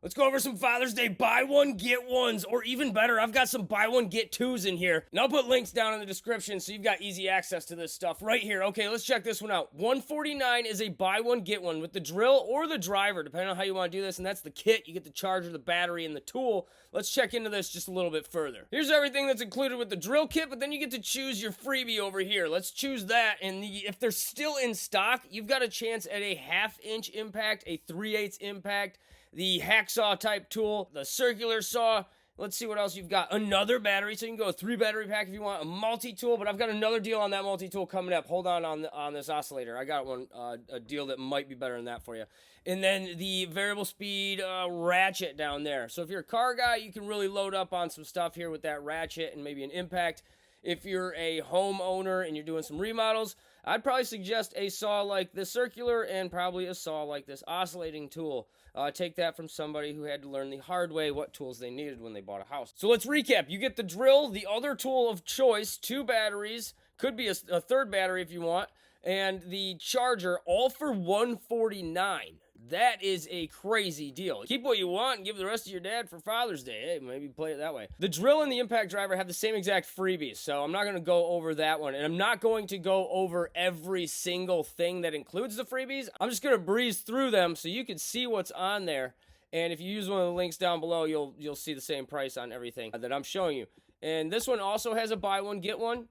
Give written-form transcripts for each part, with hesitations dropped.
Let's go over some Father's Day buy one, get ones, or even better, I've got some buy one, get twos in here. And I'll put links down in the description so you've got easy access to this stuff right here. Okay, let's check this one out. $149 is a buy one, get one with the drill or the driver, depending on how you want to do this. And that's the kit. You get the charger, the battery, and the tool. Let's check into this just a little bit further. Here's everything that's included with the drill kit, but then you get to choose your freebie over here. Let's choose that. And if they're still in stock, you've got a chance at a 1/2-inch impact, a 3/8 impact, the hacksaw type tool, the circular saw. Let's see what else you've got. Another battery, so you can go a 3-battery pack if you want. A multi-tool, but I've got another deal on that multi-tool coming up. Hold on this oscillator. I got one, a deal that might be better than that for you. And then the variable speed ratchet down there. So if you're a car guy, you can really load up on some stuff here with that ratchet and maybe an impact. If you're a homeowner and you're doing some remodels, I'd probably suggest a saw like this circular and probably a saw like this oscillating tool. Take that from somebody who had to learn the hard way what tools they needed when they bought a house. So let's recap. You get the drill, the other tool of choice, 2 batteries, could be a 3rd battery if you want, and the charger, all for $149. That is a crazy deal. Keep what you want and give the rest to your dad for Father's Day. Hey, maybe play it that way. The drill and the impact driver have the same exact freebies, so I'm not going to go over that one. And I'm not going to go over every single thing that includes the freebies. I'm just going to breeze through them so you can see what's on there. And if you use one of the links down below, you'll see the same price on everything that I'm showing you. And this one also has a buy one, get one.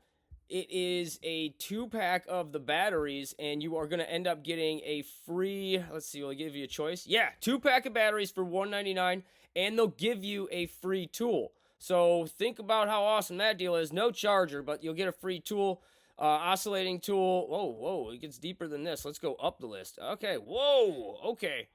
It is a 2-pack of the batteries, and you are going to end up getting a free, let's see, will they give you a choice? Yeah, 2-pack of batteries for $199, and they'll give you a free tool. So think about how awesome that deal is. No charger, but you'll get a free tool, oscillating tool. Whoa, it gets deeper than this. Let's go up the list. Okay, whoa, okay.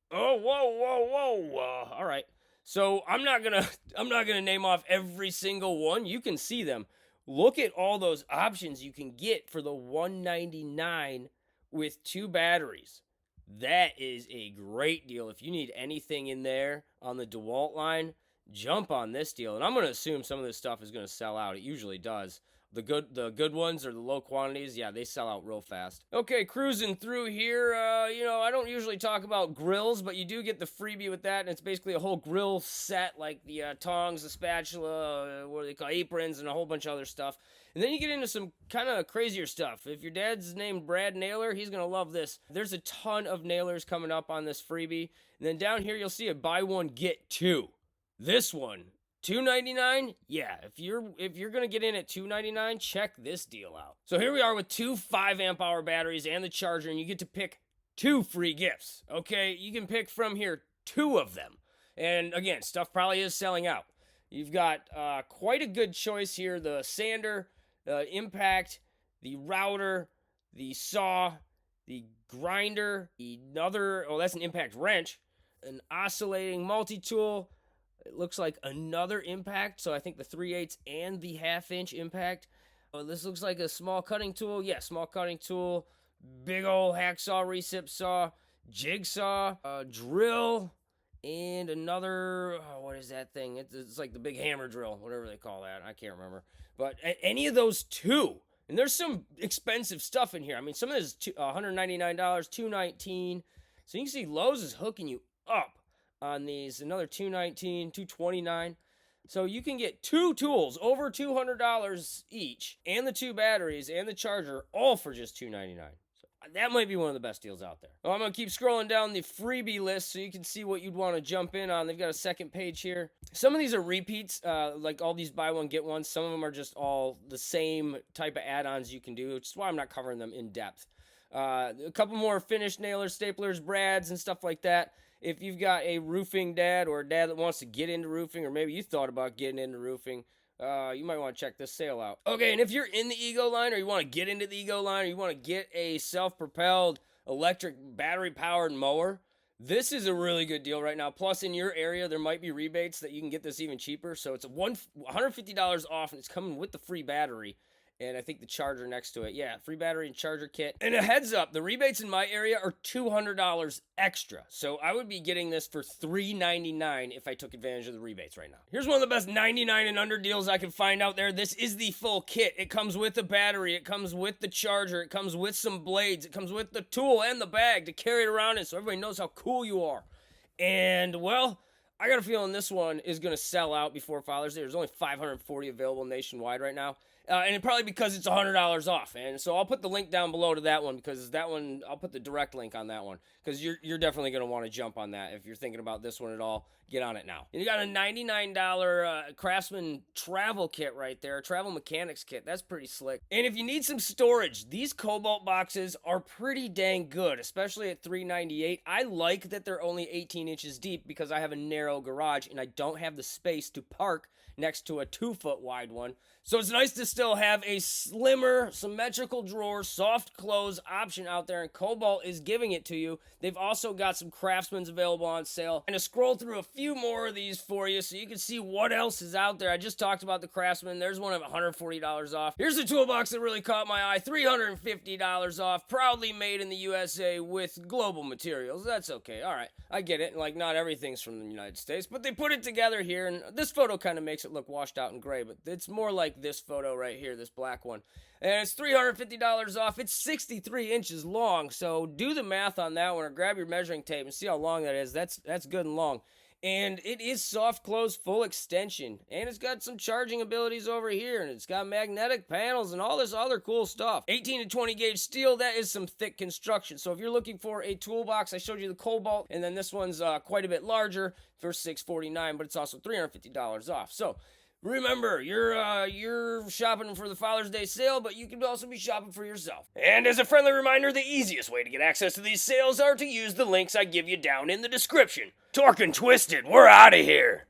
Oh, whoa. All right. So I'm not gonna name off every single one. You can see them. Look at all those options you can get for the $199 with 2 batteries. That is a great deal. If you need anything in there on the DeWalt line, jump on this deal. And I'm going to assume some of this stuff is going to sell out. It usually does. The good ones or the low quantities, yeah, they sell out real fast. Okay, cruising through here. I don't usually talk about grills, but you do get the freebie with that, and it's basically a whole grill set, like the tongs, the spatula, what do they call aprons, and a whole bunch of other stuff. And then you get into some kind of crazier stuff. If your dad's named Brad Nailer, he's going to love this. There's a ton of nailers coming up on this freebie. And then down here, you'll see a buy one, get 2. This one, $299? Yeah, if you're gonna get in at $299, check this deal out. So here we are with 2 5-amp-hour batteries and the charger, and you get to pick 2 free gifts. Okay, you can pick from here 2 of them. And again, stuff probably is selling out. You've got quite a good choice here: the sander, the impact, the router, the saw, the grinder, that's an impact wrench, an oscillating multi-tool. It looks like another impact, so I think the 3/8 and the 1/2-inch impact. Oh, this looks like a small cutting tool. Yeah, small cutting tool. Big old hacksaw, recip saw, jigsaw, drill, and another, what is that thing? It's like the big hammer drill, whatever they call that. I can't remember. But any of those 2, and there's some expensive stuff in here. I mean, some of this is $199, $219. So you can see Lowe's is hooking you up on these. Another $219, $229. So you can get 2 tools over $200 each, and the 2 batteries and the charger, all for just $299. So that might be one of the best deals out there. Well, I'm gonna keep scrolling down the freebie list so you can see what you'd want to jump in on. They've got a second page here. Some of these are repeats, like all these buy one get one. Some of them are just all the same type of add-ons you can do, which is why I'm not covering them in depth. A couple more finished nailers, staplers, brads, and stuff like that. If you've got a roofing dad or a dad that wants to get into roofing, or maybe you thought about getting into roofing, you might want to check this sale out. Okay, and if you're in the Ego line, or you want to get into the Ego line, or you want to get a self-propelled electric battery-powered mower, this is a really good deal right now. Plus, in your area, there might be rebates that you can get this even cheaper. So it's $150 off, and it's coming with the free battery. And I think the charger next to it. Yeah, free battery and charger kit. And a heads up, the rebates in my area are $200 extra. So I would be getting this for $399 if I took advantage of the rebates right now. Here's one of the best 99 and under deals I can find out there. This is the full kit. It comes with the battery. It comes with the charger. It comes with some blades. It comes with the tool and the bag to carry it around in so everybody knows how cool you are. And, well, I got a feeling this one is going to sell out before Father's Day. There's only 540 available nationwide right now. And probably because it's $100 off. And so I'll put the link down below to that one, because that one, I'll put the direct link on that one, because you're definitely going to want to jump on that. If you're thinking about this one at all, get on it now. And you got a $99 Craftsman travel kit right there, travel mechanics kit. That's pretty slick. And if you need some storage, these Cobalt boxes are pretty dang good, especially at $398. I like that they're only 18 inches deep, because I have a narrow garage and I don't have the space to park next to a 2-foot wide one. So it's nice to still have a slimmer, symmetrical drawer, soft close option out there, and Cobalt is giving it to you. They've also got some Craftsmans available on sale. And to scroll through a few more of these for you so you can see what else is out there. I just talked about the Craftsman. There's one of $140 off. Here's a toolbox that really caught my eye. $350 off. Proudly made in the USA with global materials. That's okay. All right. I get it. Like, not everything's from the United States, but they put it together here, and this photo kind of makes it look washed out and gray, but it's more like this photo right here, this black one. And it's $350 off. It's 63 inches long, so do the math on that one, or grab your measuring tape and see how long that is. That's good and long. And it is soft close, full extension. And it's got some charging abilities over here. And it's got magnetic panels and all this other cool stuff. 18 to 20 gauge steel, that is some thick construction. So if you're looking for a toolbox, I showed you the Cobalt. And then this one's quite a bit larger for $649, but it's also $350 off. So remember, you're shopping for the Father's Day sale, but you can also be shopping for yourself. And as a friendly reminder, the easiest way to get access to these sales are to use the links I give you down in the description. Torque and Twisted, we're out of here.